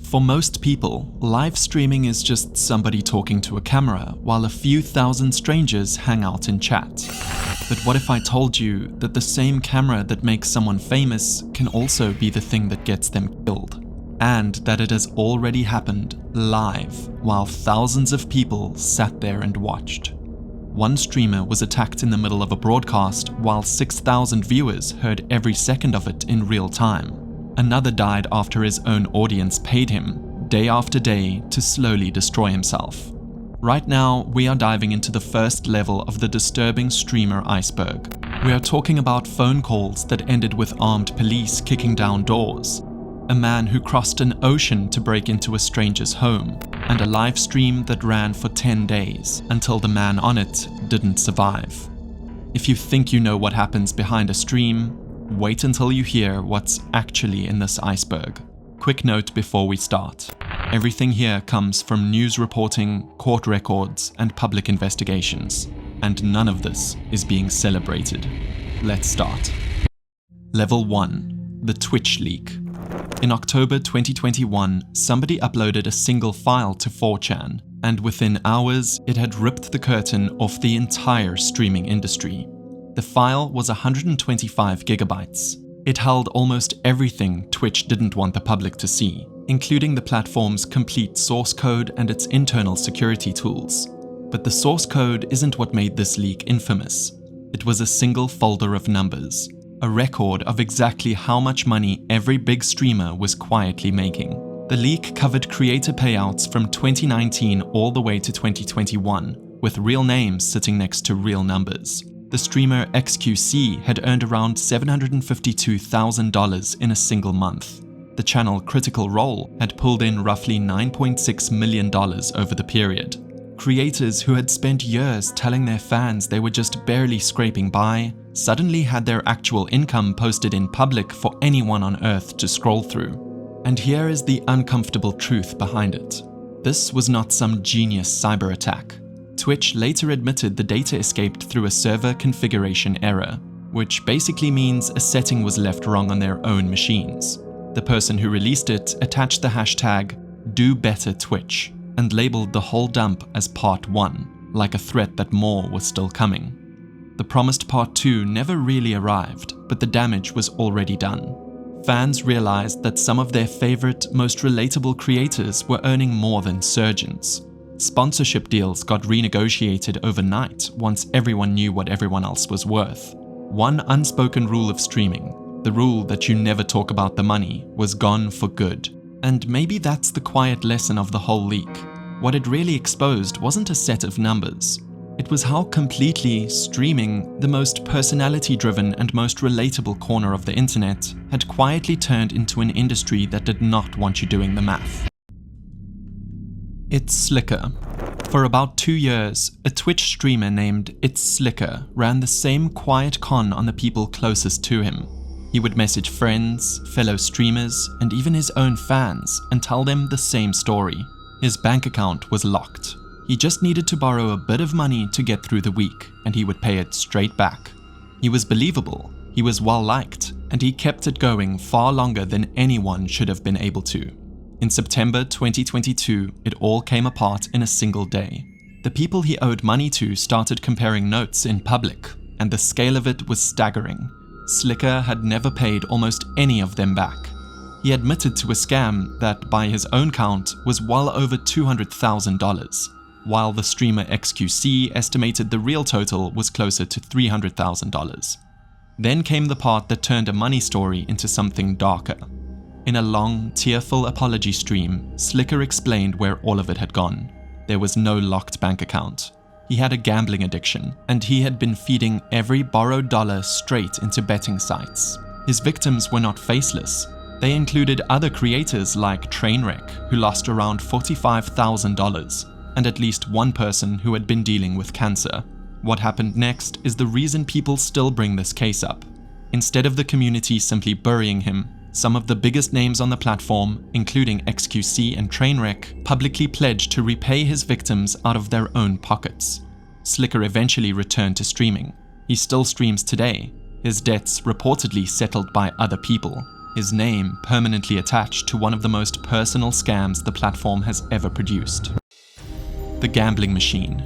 For most people, live streaming is just somebody talking to a camera while a few thousand strangers hang out in chat. But what if I told you that the same camera that makes someone famous can also be the thing that gets them killed? And that it has already happened live while thousands of people sat there and watched. One streamer was attacked in the middle of a broadcast while 6,000 viewers heard every second of it in real time. Another died after his own audience paid him, day after day, to slowly destroy himself. Right now, we are diving into the first level of the Disturbing Streamer Iceberg. We are talking about phone calls that ended with armed police kicking down doors, a man who crossed an ocean to break into a stranger's home, and a live stream that ran for 10 days until the man on it didn't survive. If you think you know what happens behind a stream, wait until you hear what's actually in this iceberg. Quick note before we start. Everything here comes from news reporting, court records, and public investigations, and none of this is being celebrated. Let's start. Level 1. The Twitch leak. In October 2021, somebody uploaded a single file to 4chan, and within hours, it had ripped the curtain off the entire streaming industry. The file was 125 gigabytes. It held almost everything Twitch didn't want the public to see, including the platform's complete source code and its internal security tools. But the source code isn't what made this leak infamous. It was a single folder of numbers, a record of exactly how much money every big streamer was quietly making. The leak covered creator payouts from 2019 all the way to 2021, with real names sitting next to real numbers. The streamer XQC had earned around $752,000 in a single month. The channel Critical Role had pulled in roughly $9.6 million over the period. Creators who had spent years telling their fans they were just barely scraping by suddenly had their actual income posted in public for anyone on Earth to scroll through. And here is the uncomfortable truth behind it. This was not some genius cyber attack. Twitch later admitted the data escaped through a server configuration error, which basically means a setting was left wrong on their own machines. The person who released it attached the hashtag #DoBetterTwitch and labeled the whole dump as Part 1, like a threat that more was still coming. The promised Part 2 never really arrived, but the damage was already done. Fans realized that some of their favorite, most relatable creators were earning more than surgeons. Sponsorship deals got renegotiated overnight once everyone knew what everyone else was worth. One unspoken rule of streaming, the rule that you never talk about the money, was gone for good. And maybe that's the quiet lesson of the whole leak. What it really exposed wasn't a set of numbers. It was how completely streaming, the most personality-driven and most relatable corner of the internet, had quietly turned into an industry that did not want you doing the math. ItsSliker. For about 2 years, a Twitch streamer named ItsSliker ran the same quiet con on the people closest to him. He would message friends, fellow streamers, and even his own fans and tell them the same story. His bank account was locked. He just needed to borrow a bit of money to get through the week, and he would pay it straight back. He was believable, he was well-liked, and he kept it going far longer than anyone should have been able to. In September 2022, it all came apart in a single day. The people he owed money to started comparing notes in public, and the scale of it was staggering. Sliker had never paid almost any of them back. He admitted to a scam that, by his own count, was well over $200,000, while the streamer XQC estimated the real total was closer to $300,000. Then came the part that turned a money story into something darker. In a long, tearful apology stream, Sliker explained where all of it had gone. There was no locked bank account. He had a gambling addiction, and he had been feeding every borrowed dollar straight into betting sites. His victims were not faceless. They included other creators like Trainwreck, who lost around $45,000, and at least one person who had been dealing with cancer. What happened next is the reason people still bring this case up. Instead of the community simply burying him, some of the biggest names on the platform, including XQC and Trainwreck, publicly pledged to repay his victims out of their own pockets. Sliker eventually returned to streaming, He still streams today, his debts reportedly settled by other people, his name permanently attached to one of the most personal scams the platform has ever produced. The gambling machine.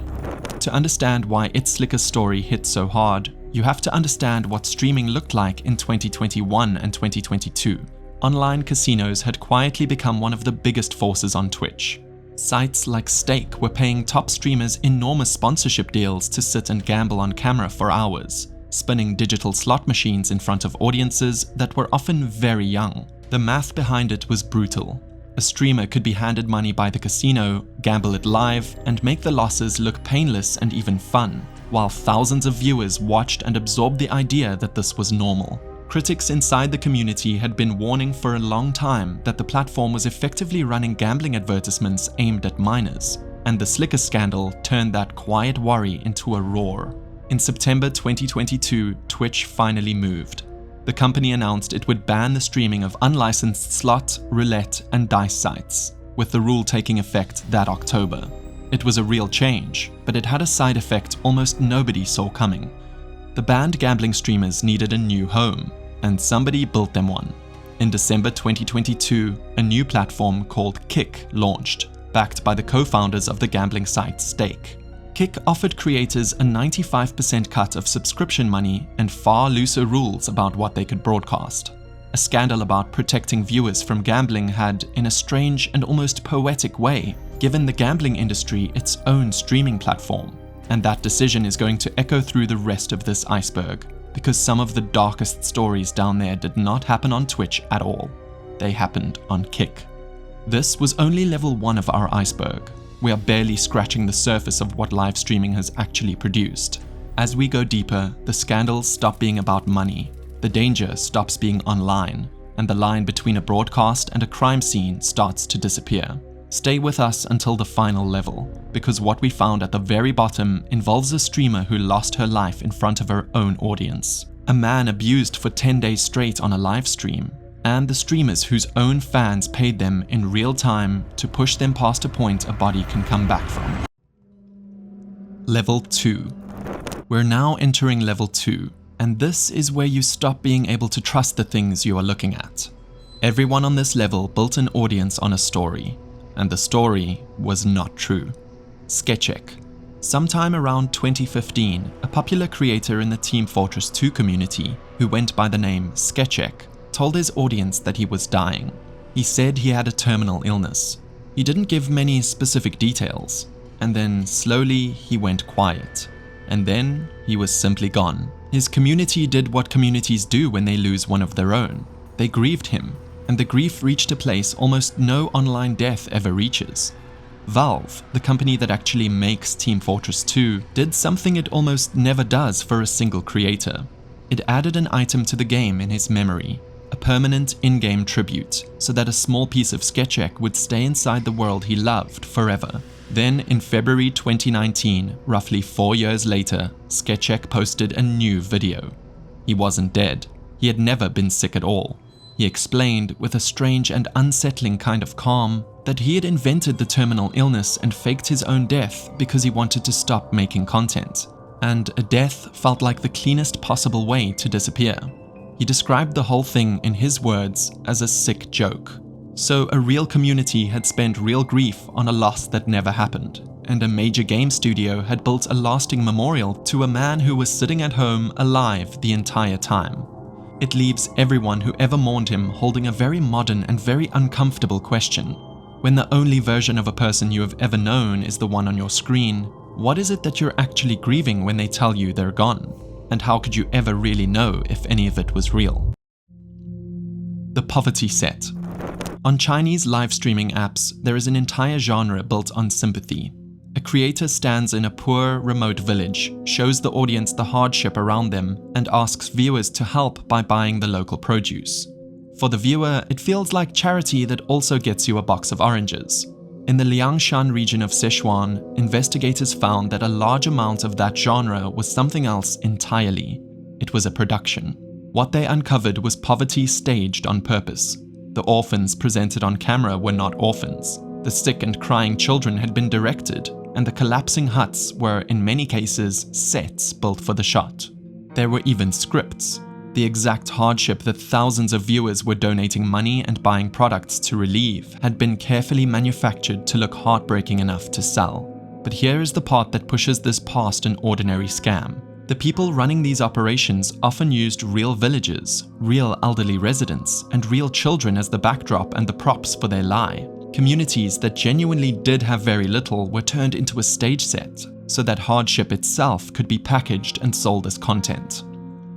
To understand why ItsSliker's story hit so hard, you have to understand what streaming looked like in 2021 and 2022. Online casinos had quietly become one of the biggest forces on Twitch. Sites like Stake were paying top streamers enormous sponsorship deals to sit and gamble on camera for hours, spinning digital slot machines in front of audiences that were often very young. The math behind it was brutal. A streamer could be handed money by the casino, gamble it live, and make the losses look painless and even fun, while thousands of viewers watched and absorbed the idea that this was normal. Critics inside the community had been warning for a long time that the platform was effectively running gambling advertisements aimed at minors, and the Sliker scandal turned that quiet worry into a roar. In September 2022, Twitch finally moved. The company announced it would ban the streaming of unlicensed slot, roulette, and dice sites, with the rule taking effect that October. It was a real change, but it had a side effect almost nobody saw coming. The banned gambling streamers needed a new home, and somebody built them one. In December 2022, a new platform called Kick launched, backed by the co-founders of the gambling site Stake. Kick offered creators a 95% cut of subscription money and far looser rules about what they could broadcast. A scandal about protecting viewers from gambling had, in a strange and almost poetic way, given the gambling industry its own streaming platform. And that decision is going to echo through the rest of this iceberg, because some of the darkest stories down there did not happen on Twitch at all. They happened on Kick. This was only level 1 of our iceberg. We are barely scratching the surface of what live streaming has actually produced. As we go deeper, the scandals stop being about money, the danger stops being online, and the line between a broadcast and a crime scene starts to disappear. Stay with us until the final level, because what we found at the very bottom involves a streamer who lost her life in front of her own audience, a man abused for 10 days straight on a live stream, and the streamers whose own fans paid them in real time to push them past a point a body can come back from. Level 2. We're now entering level 2, and this is where you stop being able to trust the things you are looking at. Everyone on this level built an audience on a story, and the story was not true. Sketchek. Sometime around 2015, a popular creator in the Team Fortress 2 community, who went by the name Sketchek, told his audience that he was dying. He said he had a terminal illness. He didn't give many specific details, and then slowly he went quiet. And then he was simply gone. His community did what communities do when they lose one of their own. They grieved him, and the grief reached a place almost no online death ever reaches. Valve, the company that actually makes Team Fortress 2, did something it almost never does for a single creator. It added an item to the game in his memory, a permanent in-game tribute, so that a small piece of Sketchek would stay inside the world he loved forever. Then in February 2019, roughly 4 years later, Sketchek posted a new video. He wasn't dead. He had never been sick at all. He explained, with a strange and unsettling kind of calm, that he had invented the terminal illness and faked his own death because he wanted to stop making content. And a death felt like the cleanest possible way to disappear. He described the whole thing in his words as a sick joke. So a real community had spent real grief on a loss that never happened, and a major game studio had built a lasting memorial to a man who was sitting at home alive the entire time. It leaves everyone who ever mourned him holding a very modern and very uncomfortable question. When the only version of a person you have ever known is the one on your screen, what is it that you're actually grieving when they tell you they're gone? And how could you ever really know if any of it was real? The poverty set. On Chinese live streaming apps, there is an entire genre built on sympathy. A creator stands in a poor, remote village, shows the audience the hardship around them, and asks viewers to help by buying the local produce. For the viewer, it feels like charity that also gets you a box of oranges. In the Liangshan region of Sichuan, investigators found that a large amount of that genre was something else entirely. It was a production. What they uncovered was poverty staged on purpose. The orphans presented on camera were not orphans. The sick and crying children had been directed, and the collapsing huts were, in many cases, sets built for the shot. There were even scripts. The exact hardship that thousands of viewers were donating money and buying products to relieve had been carefully manufactured to look heartbreaking enough to sell. But here is the part that pushes this past an ordinary scam. The people running these operations often used real villages, real elderly residents, and real children as the backdrop and the props for their lie. Communities that genuinely did have very little were turned into a stage set, so that hardship itself could be packaged and sold as content.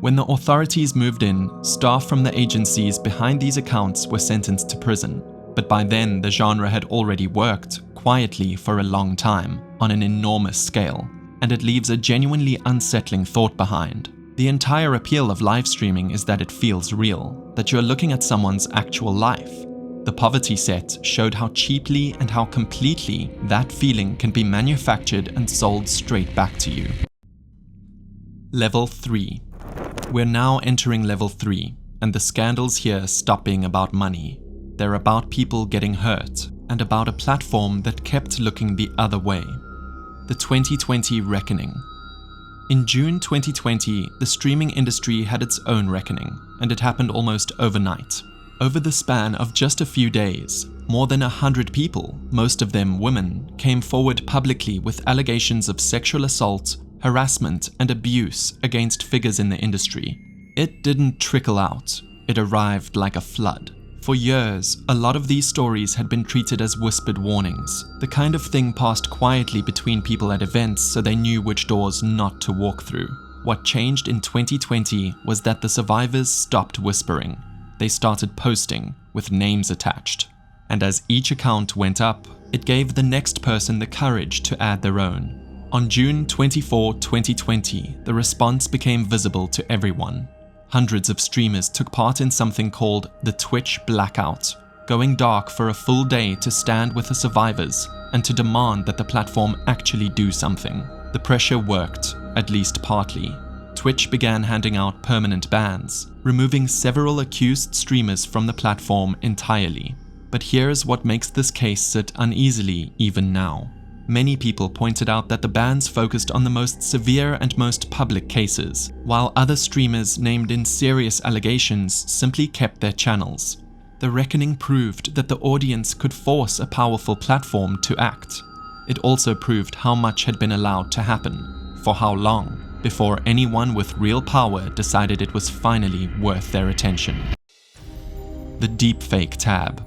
When the authorities moved in, staff from the agencies behind these accounts were sentenced to prison. But by then, the genre had already worked, quietly for a long time, on an enormous scale. And it leaves a genuinely unsettling thought behind. The entire appeal of live streaming is that it feels real, that you're looking at someone's actual life. The poverty set showed how cheaply and how completely that feeling can be manufactured and sold straight back to you. Level 3. We're now entering level 3, and the scandals here stop being about money. They're about people getting hurt, and about a platform that kept looking the other way. The 2020 reckoning. In June 2020, the streaming industry had its own reckoning, and it happened almost overnight. Over the span of just a few days, more than 100 people, most of them women, came forward publicly with allegations of sexual assault, harassment, and abuse against figures in the industry. It didn't trickle out, it arrived like a flood. For years, a lot of these stories had been treated as whispered warnings, the kind of thing passed quietly between people at events so they knew which doors not to walk through. What changed in 2020 was that the survivors stopped whispering. They started posting, with names attached. And as each account went up, it gave the next person the courage to add their own. On June 24, 2020, the response became visible to everyone. Hundreds of streamers took part in something called the Twitch Blackout, going dark for a full day to stand with the survivors and to demand that the platform actually do something. The pressure worked, at least partly. Twitch began handing out permanent bans, removing several accused streamers from the platform entirely. But here's what makes this case sit uneasily even now. Many people pointed out that the bans focused on the most severe and most public cases, while other streamers named in serious allegations simply kept their channels. The reckoning proved that the audience could force a powerful platform to act. It also proved how much had been allowed to happen, for how long, before anyone with real power decided it was finally worth their attention. The deepfake tab.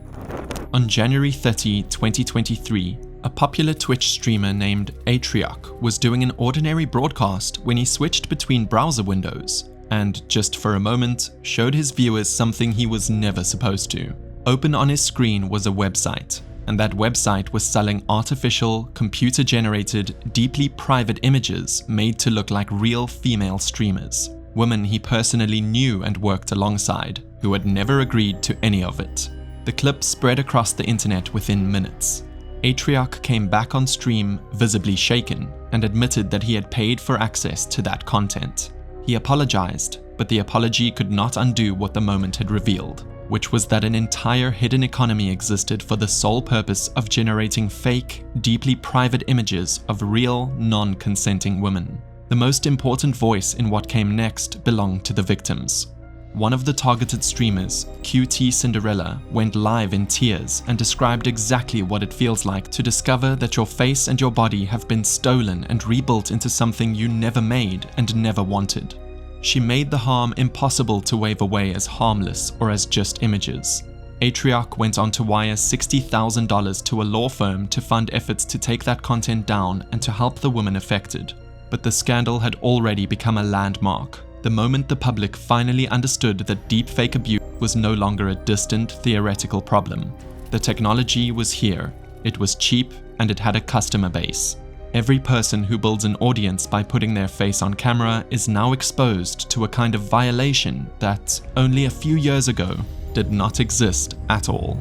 On January 30, 2023, a popular Twitch streamer named Atriarch was doing an ordinary broadcast when he switched between browser windows and, just for a moment, showed his viewers something he was never supposed to. Open on his screen was a website, and that website was selling artificial, computer-generated, deeply private images made to look like real female streamers, women he personally knew and worked alongside, who had never agreed to any of it. The clip spread across the internet within minutes. Atriarch came back on stream, visibly shaken, and admitted that he had paid for access to that content. He apologized, but the apology could not undo what the moment had revealed, which was that an entire hidden economy existed for the sole purpose of generating fake, deeply private images of real, non-consenting women. The most important voice in what came next belonged to the victims. One of the targeted streamers, QT Cinderella, went live in tears and described exactly what it feels like to discover that your face and your body have been stolen and rebuilt into something you never made and never wanted. She made the harm impossible to wave away as harmless or as just images. Atriarch went on to wire $60,000 to a law firm to fund efforts to take that content down and to help the women affected. But the scandal had already become a landmark. The moment the public finally understood that deepfake abuse was no longer a distant theoretical problem. The technology was here, it was cheap, and it had a customer base. Every person who builds an audience by putting their face on camera is now exposed to a kind of violation that, only a few years ago, did not exist at all.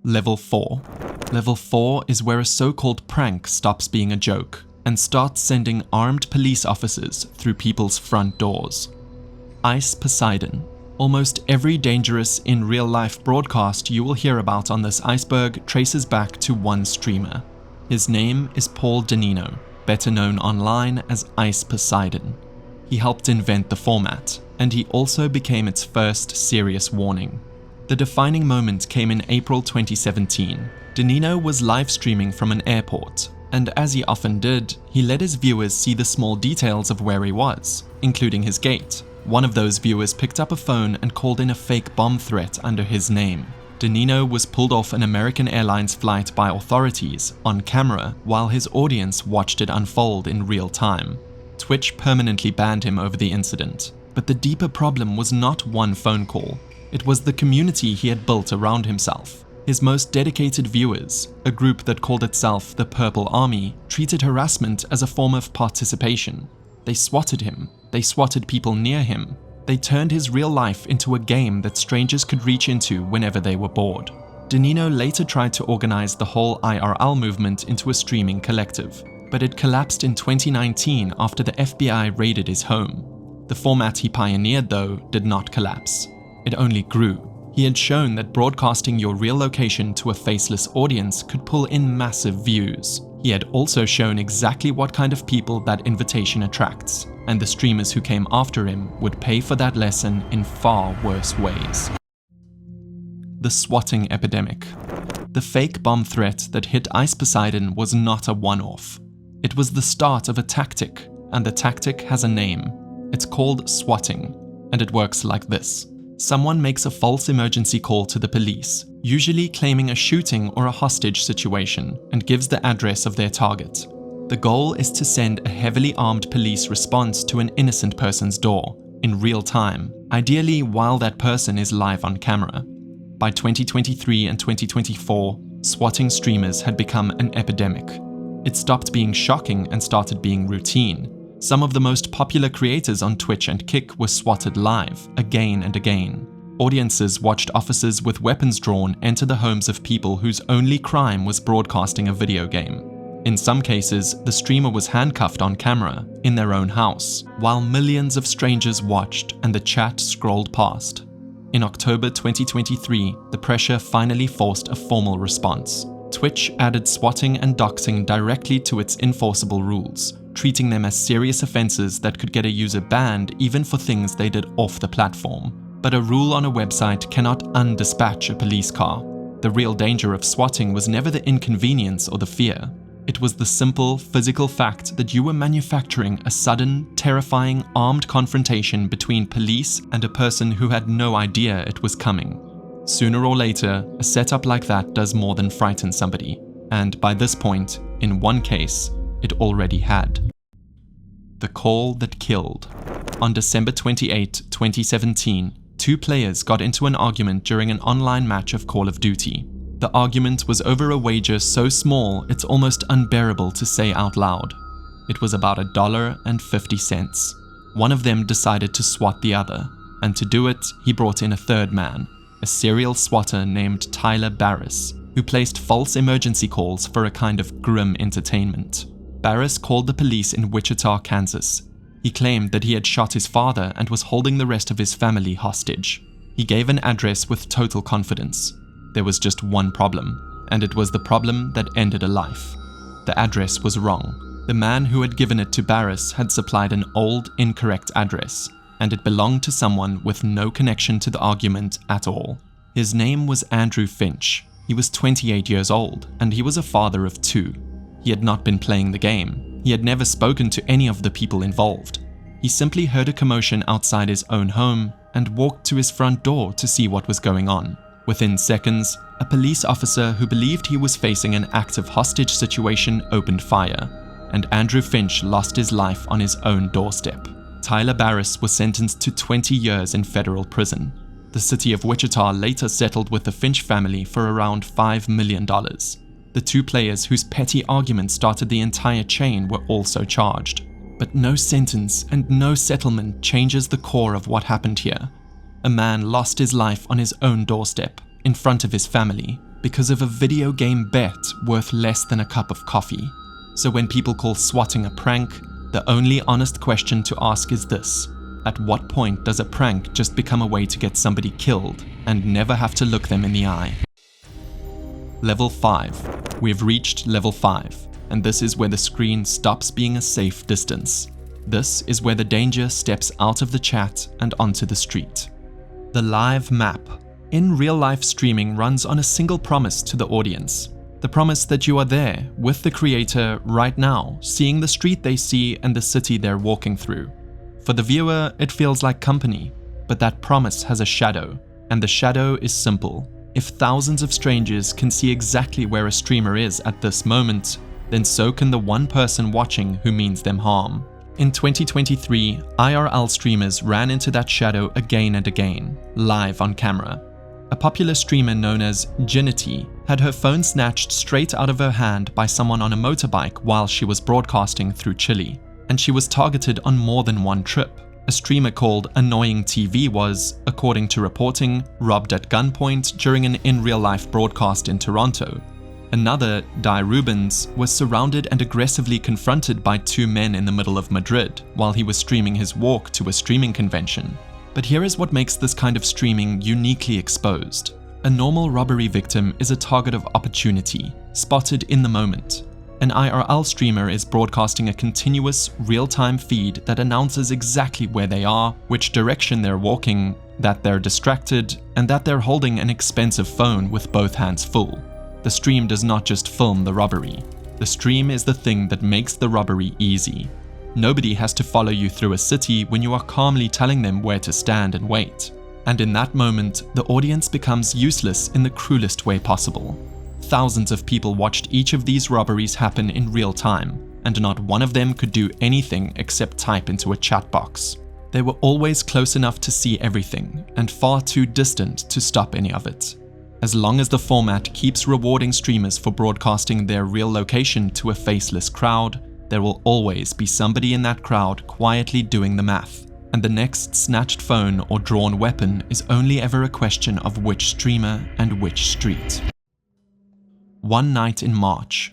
Level 4. Level 4 is where a so-called prank stops being a joke and starts sending armed police officers through people's front doors. Ice Poseidon. Almost every dangerous in real-life broadcast you will hear about on this iceberg traces back to one streamer. His name is Paul Danino, better known online as Ice Poseidon. He helped invent the format, and he also became its first serious warning. The defining moment came in April 2017. Danino was live streaming from an airport, and as he often did, he let his viewers see the small details of where he was, including his gate. One of those viewers picked up a phone and called in a fake bomb threat under his name. Danino was pulled off an American Airlines flight by authorities on camera while his audience watched it unfold in real time. Twitch permanently banned him over the incident, but the deeper problem was not one phone call. It was the community he had built around himself. His most dedicated viewers, a group that called itself the Purple Army, treated harassment as a form of participation. They swatted him. They swatted people near him. They turned his real life into a game that strangers could reach into whenever they were bored. Danino later tried to organize the whole IRL movement into a streaming collective, but it collapsed in 2019 after the FBI raided his home. The format he pioneered, though, did not collapse. It only grew. He had shown that broadcasting your real location to a faceless audience could pull in massive views. He had also shown exactly what kind of people that invitation attracts, and the streamers who came after him would pay for that lesson in far worse ways. The swatting epidemic. The fake bomb threat that hit Ice Poseidon was not a one-off. It was the start of a tactic, and the tactic has a name. It's called swatting, and it works like this. Someone makes a false emergency call to the police, usually claiming a shooting or a hostage situation, and gives the address of their target. The goal is to send a heavily armed police response to an innocent person's door, in real time, ideally while that person is live on camera. By 2023 and 2024, swatting streamers had become an epidemic. It stopped being shocking and started being routine. Some of the most popular creators on Twitch and Kick were swatted live, again and again. Audiences watched officers with weapons drawn enter the homes of people whose only crime was broadcasting a video game. In some cases, the streamer was handcuffed on camera, in their own house, while millions of strangers watched and the chat scrolled past. In October 2023, the pressure finally forced a formal response. Twitch added swatting and doxing directly to its enforceable rules, treating them as serious offenses that could get a user banned even for things they did off the platform. But a rule on a website cannot undispatch a police car. The real danger of swatting was never the inconvenience or the fear. It was the simple, physical fact that you were manufacturing a sudden, terrifying, armed confrontation between police and a person who had no idea it was coming. Sooner or later, a setup like that does more than frighten somebody. And by this point, in one case, it already had. The call that killed. On December 28, 2017, two players got into an argument during an online match of Call of Duty. The argument was over a wager so small it's almost unbearable to say out loud. It was about $1.50. One of them decided to swat the other, and to do it, he brought in a third man, a serial swatter named Tyler Barris, who placed false emergency calls for a kind of grim entertainment. Barris called the police in Wichita, Kansas. He claimed that he had shot his father and was holding the rest of his family hostage. He gave an address with total confidence. There was just one problem, and it was the problem that ended a life. The address was wrong. The man who had given it to Barris had supplied an old, incorrect address, and it belonged to someone with no connection to the argument at all. His name was Andrew Finch. He was 28 years old, and he was a father of 2. He had not been playing the game. He had never spoken to any of the people involved. He simply heard a commotion outside his own home and walked to his front door to see what was going on. Within seconds, a police officer who believed he was facing an active hostage situation opened fire, and Andrew Finch lost his life on his own doorstep. Tyler Barris was sentenced to 20 years in federal prison. The city of Wichita later settled with the Finch family for around $5 million. The two players whose petty argument started the entire chain were also charged. But no sentence and no settlement changes the core of what happened here. A man lost his life on his own doorstep, in front of his family, because of a video game bet worth less than a cup of coffee. So when people call swatting a prank, the only honest question to ask is this: at what point does a prank just become a way to get somebody killed and never have to look them in the eye? Level 5. We've reached level 5, and this is where the screen stops being a safe distance. This is where the danger steps out of the chat and onto the street. The live map. In real life, streaming runs on a single promise to the audience. The promise that you are there with the creator right now, seeing the street they see and the city they're walking through. For the viewer, it feels like company, but that promise has a shadow, and the shadow is simple. If thousands of strangers can see exactly where a streamer is at this moment, then so can the one person watching who means them harm. In 2023, IRL streamers ran into that shadow again and again, live on camera. A popular streamer known as Ginity had her phone snatched straight out of her hand by someone on a motorbike while she was broadcasting through Chile, and she was targeted on more than one trip. A streamer called Annoying TV was, according to reporting, robbed at gunpoint during an in-real-life broadcast in Toronto. Another, Di Rubens, was surrounded and aggressively confronted by two men in the middle of Madrid while he was streaming his walk to a streaming convention. But here is what makes this kind of streaming uniquely exposed. A normal robbery victim is a target of opportunity, spotted in the moment. An IRL streamer is broadcasting a continuous, real-time feed that announces exactly where they are, which direction they're walking, that they're distracted, and that they're holding an expensive phone with both hands full. The stream does not just film the robbery. The stream is the thing that makes the robbery easy. Nobody has to follow you through a city when you are calmly telling them where to stand and wait. And in that moment, the audience becomes useless in the cruelest way possible. Thousands of people watched each of these robberies happen in real time, and not one of them could do anything except type into a chat box. They were always close enough to see everything, and far too distant to stop any of it. As long as the format keeps rewarding streamers for broadcasting their real location to a faceless crowd, there will always be somebody in that crowd quietly doing the math, and the next snatched phone or drawn weapon is only ever a question of which streamer and which street. One night in March.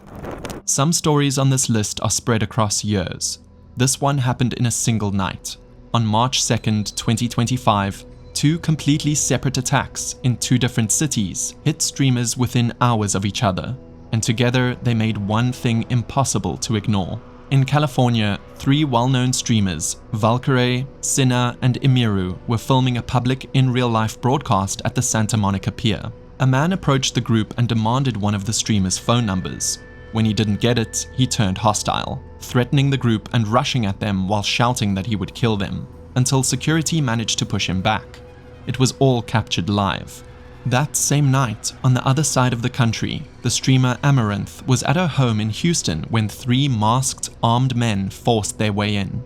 Some stories on this list are spread across years. This one happened in a single night. On March 2nd, 2025, two completely separate attacks in two different cities hit streamers within hours of each other, and together they made one thing impossible to ignore. In California, three well-known streamers, Valkyrie, Sinna, and Imiru, were filming a public in-real-life broadcast at the Santa Monica Pier. A man approached the group and demanded one of the streamers' phone numbers. When he didn't get it, he turned hostile, threatening the group and rushing at them while shouting that he would kill them, until security managed to push him back. It was all captured live. That same night, on the other side of the country, the streamer Amaranth was at her home in Houston when three masked, armed men forced their way in.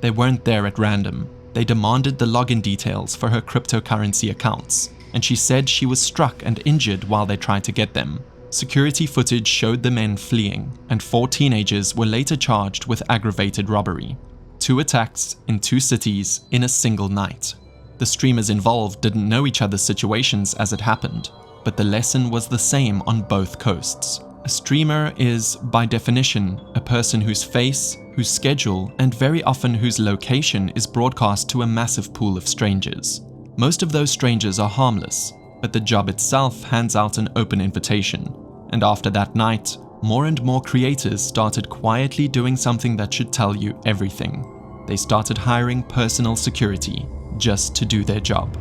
They weren't there at random. They demanded the login details for her cryptocurrency accounts, and she said she was struck and injured while they tried to get them. Security footage showed the men fleeing, and 4 teenagers were later charged with aggravated robbery. 2 attacks in 2 cities in a single night. The streamers involved didn't know each other's situations as it happened, but the lesson was the same on both coasts. A streamer is, by definition, a person whose face, whose schedule, and very often whose location is broadcast to a massive pool of strangers. Most of those strangers are harmless, but the job itself hands out an open invitation. And after that night, more and more creators started quietly doing something that should tell you everything. They started hiring personal security just to do their job.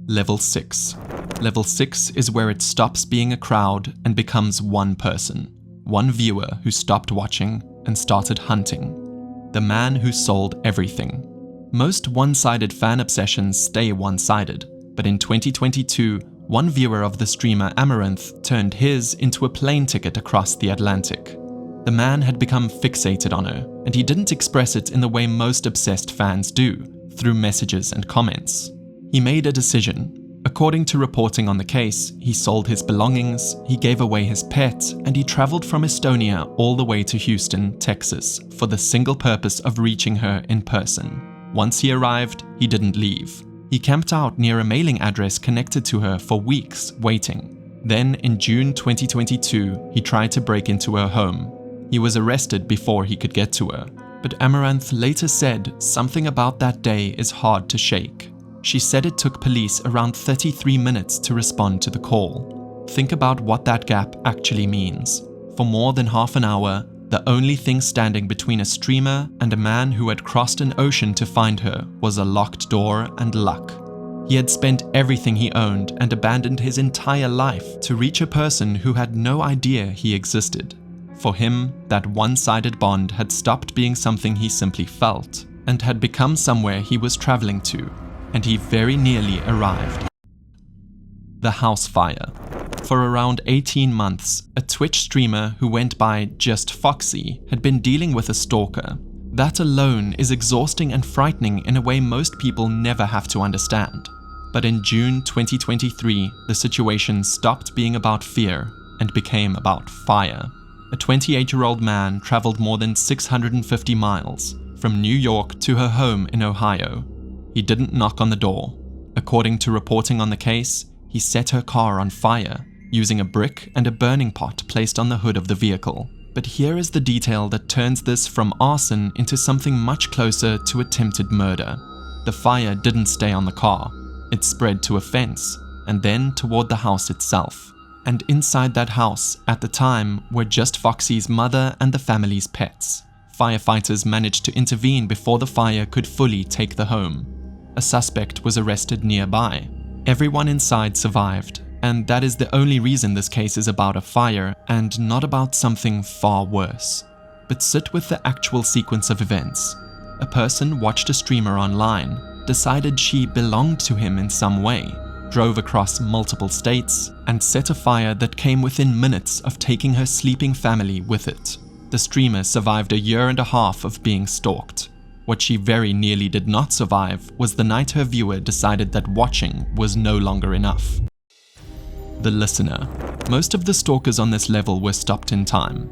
Level 6. Level 6 is where it stops being a crowd and becomes one person, one viewer who stopped watching and started hunting. The man who sold everything. Most one-sided fan obsessions stay one-sided, but in 2022, one viewer of the streamer Amaranth turned his into a plane ticket across the Atlantic. The man had become fixated on her, and he didn't express it in the way most obsessed fans do, through messages and comments. He made a decision. According to reporting on the case, he sold his belongings, he gave away his pet, and he traveled from Estonia all the way to Houston, Texas, for the single purpose of reaching her in person. Once he arrived, he didn't leave. He camped out near a mailing address connected to her for weeks, waiting. Then, in June 2022, he tried to break into her home. He was arrested before he could get to her, but Amaranth later said something about that day is hard to shake. She said it took police around 33 minutes to respond to the call. Think about what that gap actually means. For more than half an hour, The only thing standing between a streamer and a man who had crossed an ocean to find her was a locked door and luck. He had spent everything he owned and abandoned his entire life to reach a person who had no idea he existed. For him, that one-sided bond had stopped being something he simply felt and had become somewhere he was traveling to, and he very nearly arrived. The house fire. For around 18 months, a Twitch streamer who went by just Foxy had been dealing with a stalker. That alone is exhausting and frightening in a way most people never have to understand. But in June 2023, the situation stopped being about fear and became about fire. A 28-year-old man traveled more than 650 miles from New York to her home in Ohio. He didn't knock on the door. According to reporting on the case, he set her car on fire using a brick and a burning pot placed on the hood of the vehicle. But here is the detail that turns this from arson into something much closer to attempted murder. The fire didn't stay on the car. It spread to a fence and then toward the house itself. And inside that house, at the time, were just Foxy's mother and the family's pets. Firefighters managed to intervene before the fire could fully take the home. A suspect was arrested nearby. Everyone inside survived, and that is the only reason this case is about a fire and not about something far worse. But sit with the actual sequence of events. A person watched a streamer online, decided she belonged to him in some way, drove across multiple states, and set a fire that came within minutes of taking her sleeping family with it. The streamer survived a year and a half of being stalked. What she very nearly did not survive was the night her viewer decided that watching was no longer enough. The listener. Most of the stalkers on this level were stopped in time.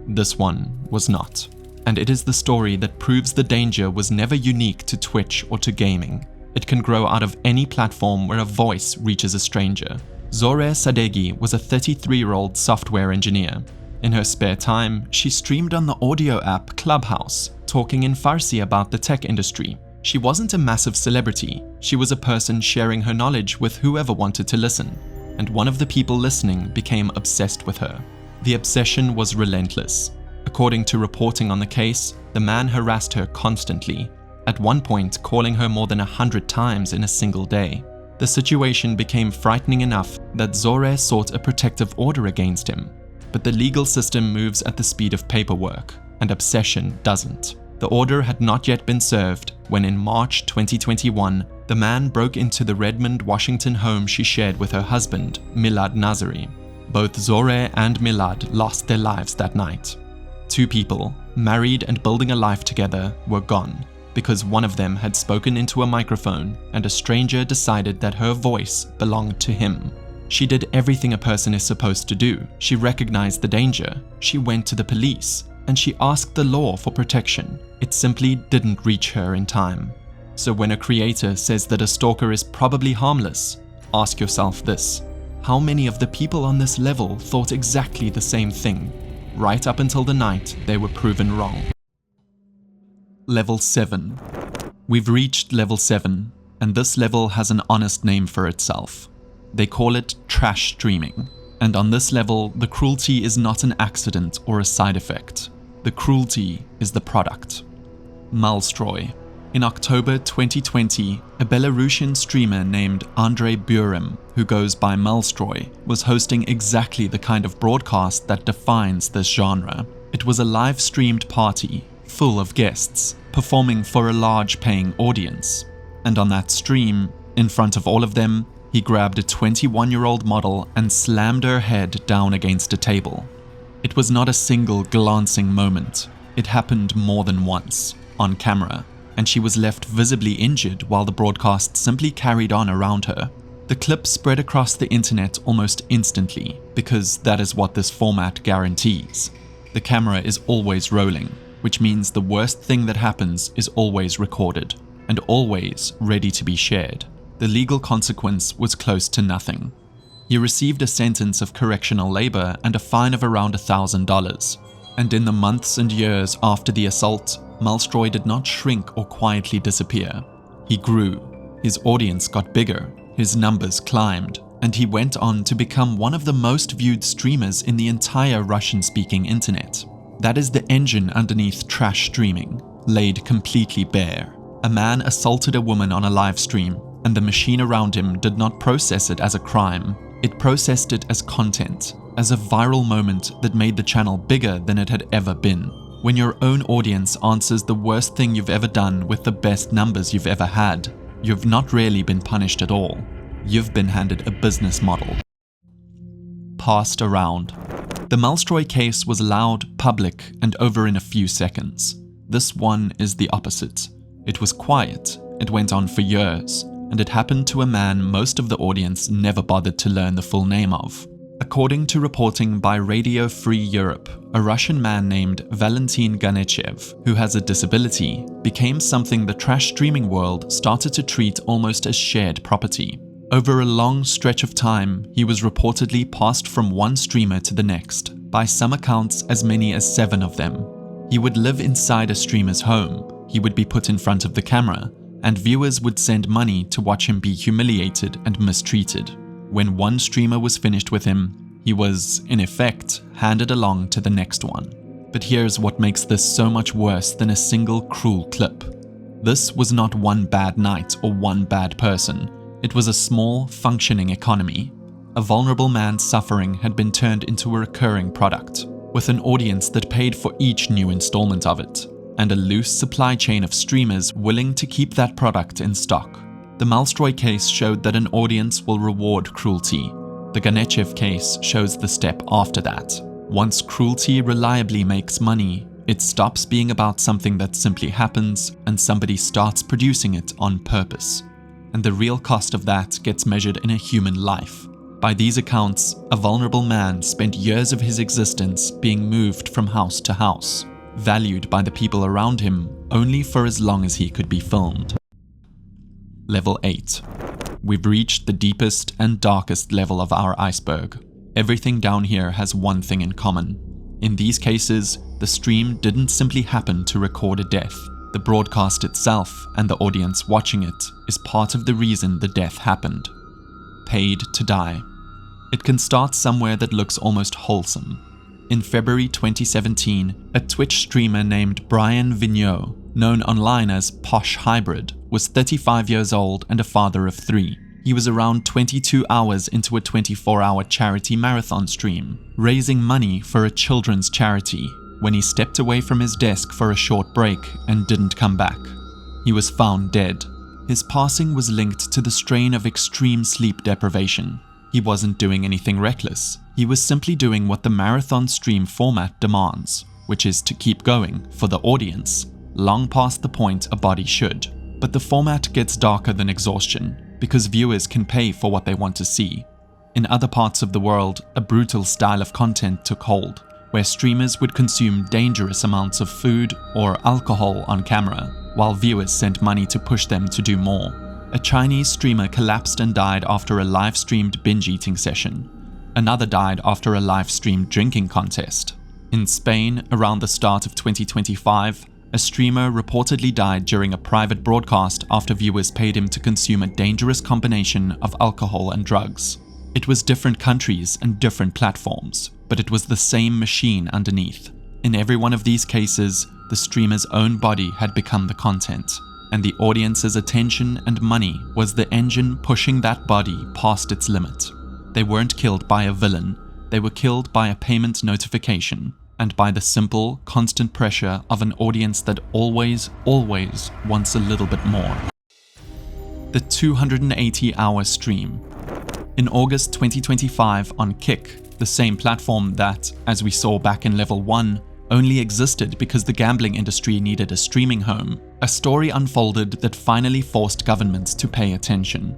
This one was not. And it is the story that proves the danger was never unique to Twitch or to gaming. It can grow out of any platform where a voice reaches a stranger. Zoreh Sadeghi was a 33-year-old software engineer. In her spare time, she streamed on the audio app Clubhouse, talking in Farsi about the tech industry. She wasn't a massive celebrity. She was a person sharing her knowledge with whoever wanted to listen. And one of the people listening became obsessed with her. The obsession was relentless. According to reporting on the case, the man harassed her constantly, at one point calling her more than 100 times in a single day. The situation became frightening enough that Zoreh sought a protective order against him. But the legal system moves at the speed of paperwork, and obsession doesn't. The order had not yet been served when in March 2021, the man broke into the Redmond, Washington home she shared with her husband, Milad Nazari. Both Zoreh and Milad lost their lives that night. Two people, married and building a life together, were gone because one of them had spoken into a microphone and a stranger decided that her voice belonged to him. She did everything a person is supposed to do. She recognized the danger. She went to the police. And she asked the law for protection. It simply didn't reach her in time. So when a creator says that a stalker is probably harmless, ask yourself this: how many of the people on this level thought exactly the same thing, right up until the night they were proven wrong? Level 7. We've reached level 7, and this level has an honest name for itself. They call it trash streaming. And on this level, the cruelty is not an accident or a side effect. The cruelty is the product. Malstroy. In October 2020, a Belarusian streamer named Andrei Burim, who goes by Malstroy, was hosting exactly the kind of broadcast that defines this genre. It was a live-streamed party, full of guests, performing for a large paying audience. And on that stream, in front of all of them, he grabbed a 21-year-old model and slammed her head down against a table. It was not a single glancing moment. It happened more than once, on camera, and she was left visibly injured while the broadcast simply carried on around her. The clip spread across the internet almost instantly, because that is what this format guarantees. The camera is always rolling, which means the worst thing that happens is always recorded, and always ready to be shared. The legal consequence was close to nothing. He received a sentence of correctional labor and a fine of around $1,000. And in the months and years after the assault, Malstroy did not shrink or quietly disappear. He grew, his audience got bigger, his numbers climbed, and he went on to become one of the most viewed streamers in the entire Russian-speaking internet. That is the engine underneath trash streaming, laid completely bare. A man assaulted a woman on a live stream, and the machine around him did not process it as a crime. It processed it as content, as a viral moment that made the channel bigger than it had ever been. When your own audience answers the worst thing you've ever done with the best numbers you've ever had, you've not really been punished at all. You've been handed a business model. Passed around. The Malstroy case was loud, public, and over in a few seconds. This one is the opposite. It was quiet, it went on for years, and it happened to a man most of the audience never bothered to learn the full name of. According to reporting by Radio Free Europe, a Russian man named Valentin Ganechev, who has a disability, became something the trash streaming world started to treat almost as shared property. Over a long stretch of time, he was reportedly passed from one streamer to the next, by some accounts as many as 7 of them. He would live inside a streamer's home, he would be put in front of the camera, and viewers would send money to watch him be humiliated and mistreated. When one streamer was finished with him, he was, in effect, handed along to the next one. But here's what makes this so much worse than a single cruel clip. This was not one bad night or one bad person. It was a small, functioning economy. A vulnerable man's suffering had been turned into a recurring product, with an audience that paid for each new installment of it, and a loose supply chain of streamers willing to keep that product in stock. The Malstroy case showed that an audience will reward cruelty. The Ganechev case shows the step after that. Once cruelty reliably makes money, it stops being about something that simply happens and somebody starts producing it on purpose. And the real cost of that gets measured in a human life. By these accounts, a vulnerable man spent years of his existence being moved from house to house, valued by the people around him only for as long as he could be filmed. Level 8. We've reached the deepest and darkest level of our iceberg. Everything down here has one thing in common. In these cases, the stream didn't simply happen to record a death. The broadcast itself and the audience watching it is part of the reason the death happened. Paid to die. It can start somewhere that looks almost wholesome. In February 2017, a Twitch streamer named Brian Vigneault, known online as Posh Hybrid, was 35 years old and a father of 3. He was around 22 hours into a 24-hour charity marathon stream, raising money for a children's charity, when he stepped away from his desk for a short break and didn't come back. He was found dead. His passing was linked to the strain of extreme sleep deprivation. He wasn't doing anything reckless. He was simply doing what the marathon stream format demands, which is to keep going for the audience, long past the point a body should. But the format gets darker than exhaustion, because viewers can pay for what they want to see. In other parts of the world, a brutal style of content took hold, where streamers would consume dangerous amounts of food or alcohol on camera, while viewers sent money to push them to do more. A Chinese streamer collapsed and died after a live-streamed binge-eating session. Another died after a live-streamed drinking contest. In Spain, around the start of 2025, a streamer reportedly died during a private broadcast after viewers paid him to consume a dangerous combination of alcohol and drugs. It was different countries and different platforms, but it was the same machine underneath. In every one of these cases, the streamer's own body had become the content, and the audience's attention and money was the engine pushing that body past its limit. They weren't killed by a villain, they were killed by a payment notification, and by the simple, constant pressure of an audience that always wants a little bit more. The 280-hour stream. In August 2025 on Kick, the same platform that, as we saw back in Level 1, only existed because the gambling industry needed a streaming home, a story unfolded that finally forced governments to pay attention.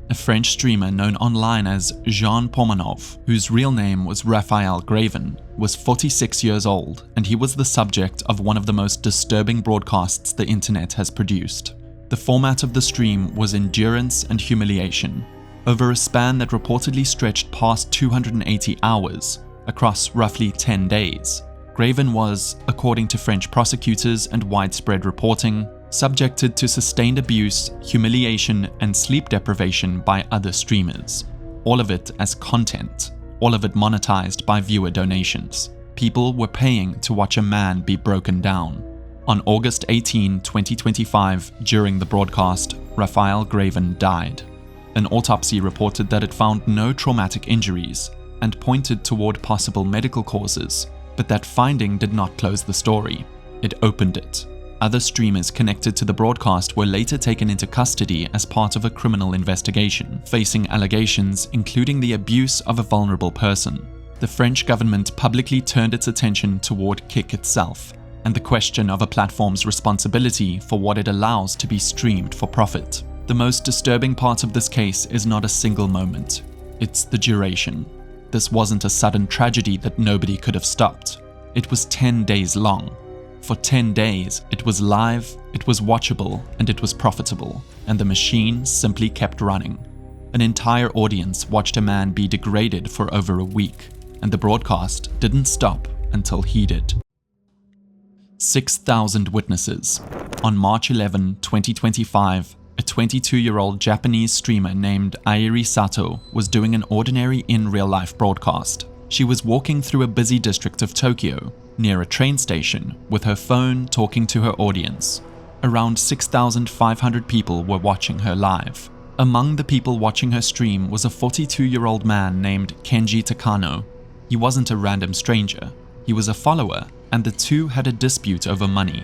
A French streamer known online as Jean Pomanov, whose real name was Raphael Graven, was 46 years old, and he was the subject of one of the most disturbing broadcasts the internet has produced. The format of the stream was endurance and humiliation, over a span that reportedly stretched past 280 hours, across roughly 10 days. Graven was, according to French prosecutors and widespread reporting, subjected to sustained abuse, humiliation, and sleep deprivation by other streamers. All of it as content, all of it monetized by viewer donations. People were paying to watch a man be broken down. On August 18, 2025, during the broadcast, Raphael Graven died. An autopsy reported that it found no traumatic injuries and pointed toward possible medical causes, but that finding did not close the story. It opened it. Other streamers connected to the broadcast were later taken into custody as part of a criminal investigation, facing allegations including the abuse of a vulnerable person. The French government publicly turned its attention toward Kik itself, and the question of a platform's responsibility for what it allows to be streamed for profit. The most disturbing part of this case is not a single moment. It's the duration. This wasn't a sudden tragedy that nobody could have stopped. It was 10 days long. For 10 days, it was live, it was watchable, and it was profitable, and the machine simply kept running. An entire audience watched a man be degraded for over a week, and the broadcast didn't stop until he did. 6,000 witnesses. On March 11, 2025, a 22-year-old Japanese streamer named Airi Sato was doing an ordinary in-real-life broadcast. She was walking through a busy district of Tokyo, near a train station, with her phone talking to her audience. Around 6,500 people were watching her live. Among the people watching her stream was a 42-year-old man named Kenji Takano. He wasn't a random stranger. He was a follower, and the two had a dispute over money.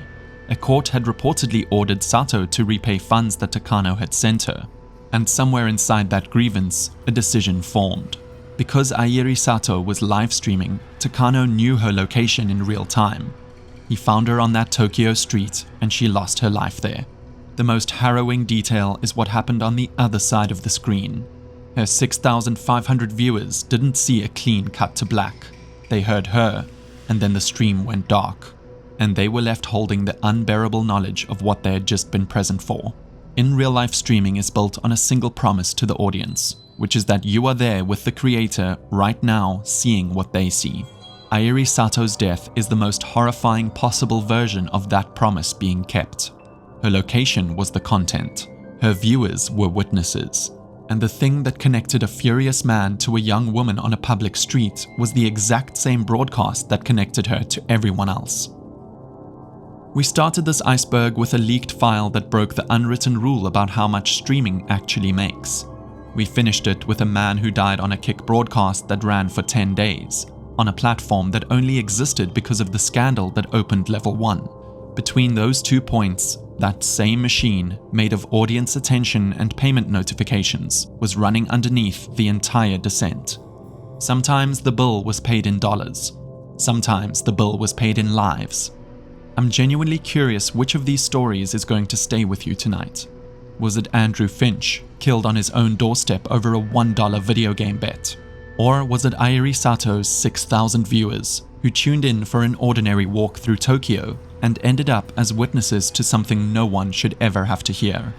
A court had reportedly ordered Sato to repay funds that Takano had sent her, and somewhere inside that grievance, a decision formed. Because Airi Sato was live streaming, Takano knew her location in real time. He found her on that Tokyo street, and she lost her life there. The most harrowing detail is what happened on the other side of the screen. Her 6,500 viewers didn't see a clean cut to black. They heard her, and then the stream went dark, and they were left holding the unbearable knowledge of what they had just been present for. In real life streaming is built on a single promise to the audience, which is that you are there with the creator right now seeing what they see. Airi Sato's death is the most horrifying possible version of that promise being kept. Her location was the content. Her viewers were witnesses. And the thing that connected a furious man to a young woman on a public street was the exact same broadcast that connected her to everyone else. We started this iceberg with a leaked file that broke the unwritten rule about how much streaming actually makes. We finished it with a man who died on a Kik broadcast that ran for 10 days, on a platform that only existed because of the scandal that opened Level 1. Between those 2 points, that same machine, made of audience attention and payment notifications, was running underneath the entire descent. Sometimes the bill was paid in dollars. Sometimes the bill was paid in lives. I'm genuinely curious which of these stories is going to stay with you tonight. Was it Andrew Finch, killed on his own doorstep over a $1 video game bet? Or was it Airi Sato's 6,000 viewers, who tuned in for an ordinary walk through Tokyo and ended up as witnesses to something no one should ever have to hear?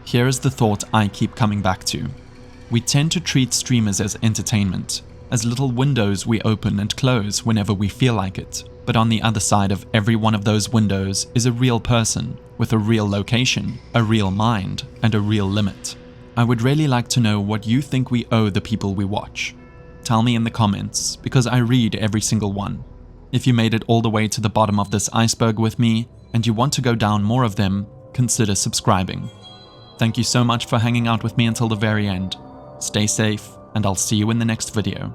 Here is the thought I keep coming back to. We tend to treat streamers as entertainment, as little windows we open and close whenever we feel like it. But on the other side of every one of those windows is a real person, with a real location, a real mind, and a real limit. I would really like to know what you think we owe the people we watch. Tell me in the comments, because I read every single one. If you made it all the way to the bottom of this iceberg with me, and you want to go down more of them, consider subscribing. Thank you so much for hanging out with me until the very end. Stay safe, and I'll see you in the next video.